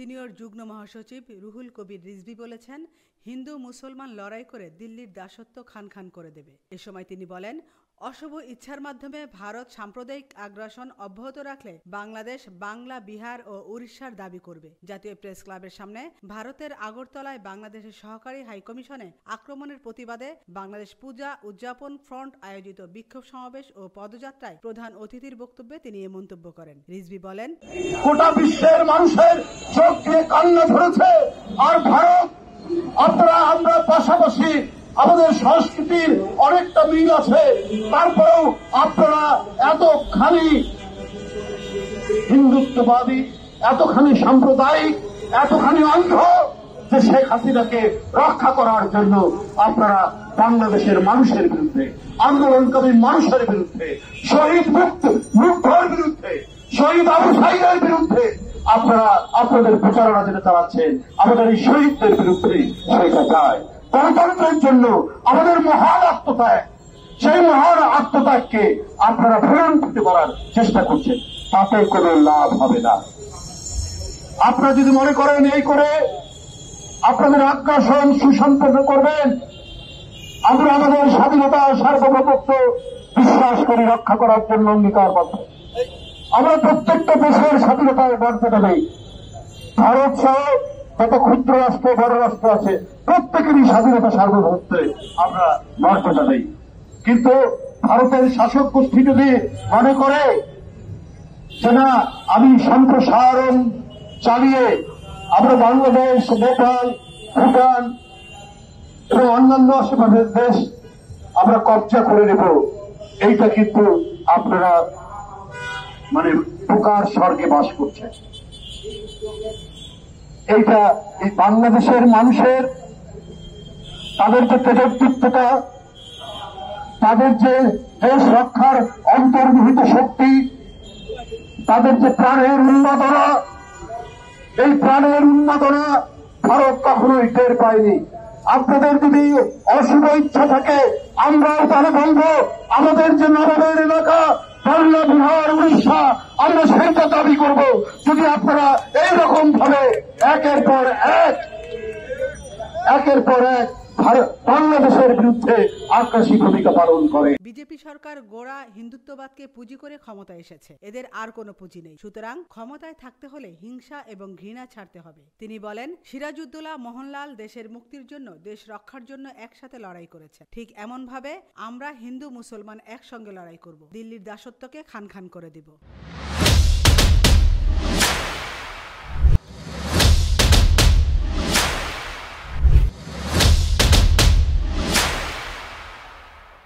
Senior যুগ্ম মহাসচিব রুহুল কবির রিজভী বলেছেন, হিন্দু মুসলমান লড়াই করে দিল্লির দাসত্ব খান খান করে দেবে। এ সময় তিনি বলেন, অশুভ ইচ্ছার মাধ্যমে ভারত সাম্প্রদায়িক আগ্রাসন অব্যাহত রাখলে বাংলাদেশ বাংলা, বিহার ও উড়িষ্যার দাবি করবে। জাতীয় প্রেস ক্লাবের সামনে ভারতের আগরতলায় বাংলাদেশের সহকারী হাইকমিশনে আক্রমণের প্রতিবাদে বাংলাদেশ পূজা উদযাপন ফ্রন্ট আয়োজিত বিক্ষোভ সমাবেশ ও পদযাত্রায় প্রধান অতিথির বক্তব্যে তিনি এ মন্তব্য করেন। রিজভী বলেন, গোটা বিশ্বের মানুষের চোখ দিয়ে কান্না ধরেছে, আর ভারত আমরা পাশাপাশি আমাদের সংস্কৃতির অনেকটা মিল আছে, তারপরেও আপনারা এতখানি হিন্দুত্ববাদী, এতখানি সাম্প্রদায়িক, এতখানি অন্ধ যে শেখ হাসিনাকে রক্ষা করার জন্য আপনারা বাংলাদেশের মানুষের বিরুদ্ধে, আন্দোলনকারী মানুষের বিরুদ্ধে, শহীদ মুগ্ধর বিরুদ্ধে, শহীদ আবু সাইদের বিরুদ্ধে আপনারা আপনাদের প্রচারণা যেটা চালাচ্ছেন, আমাদের এই শহীদদের বিরুদ্ধে সেটা চায়। গণতন্ত্রের জন্য আমাদের মহান আত্মত্যাগ, সেই মহান আত্মত্যাগকে আপনারা ভুলন্ঠিত করার চেষ্টা করছেন, তাতে কোনো লাভ হবে না। আপনারা যদি মনে করেন এই করে আপনাদের আগ্রাসন সুসম্পন্ন করবেন, আমরা আমাদের স্বাধীনতা সার্বভৌমত্ব বিশ্বাস করে রক্ষা করার জন্য অঙ্গীকারবদ্ধ। আমরা প্রত্যেকটা দেশের স্বাধীনতায় মর্যাদা দেই। ভারত সহ যত ক্ষুদ্র রাষ্ট্র বড় রাষ্ট্র আছে প্রত্যেকেরই স্বাধীনতা সার্বভৌমত্বে আমরা মর্যাদা দেই। কিন্তু ভারতের শাসক গোষ্ঠী যদি মনে করে যে না, আমি সম্প্রসারণ চালিয়ে আমরা বাংলাদেশ, নেপাল, ভুটান এবং অন্যান্য আশেপাশের দেশ আমরা কবজা করে নেব, এইটা কিন্তু আপনারা পোকার স্বর্গে বাস করছেন। এইটা এই বাংলাদেশের মানুষের তাদের যে তেজস্বিতা, তাদের যে দেশ রক্ষার অন্তর্নিহিত শক্তি, তাদের যে প্রাণের উন্মাদনা, এই প্রাণের উন্মাদনা ভারত কখনোই টের পায়নি। আপনাদের যদি অশুভ ইচ্ছা থাকে, আমরাও তাহলে বলবো আমাদের যে নবাবের এলাকা বাংলা, বিহার, উড়িষ্যা, আমরা সেইটা দাবি করব। যদি আপনারা এইরকম ভাবে একের পর এক বাংলাদেশের বিরুদ্ধে আগ্রাসী ভূমিকা পালন করে। বিজেপি সরকার গোড়া হিন্দুত্ববাদকে পুঁজি করে ক্ষমতায় এসেছে, এদের আর কোনো পুঁজি নেই। সুতরাং ক্ষমতায় থাকতে হলে হিংসা এবং ঘৃণা ছাড়তে হবে। তিনি বলেন, সিরাজউদ্দৌলা মোহনলাল দেশের মুক্তির জন্য, দেশ রক্ষার জন্য একসাথে লড়াই করেছে। ঠিক এমন ভাবে আমরা হিন্দু মুসলমান একসঙ্গে লড়াই করব, দিল্লির দাসত্বকে খান খান করে দিব।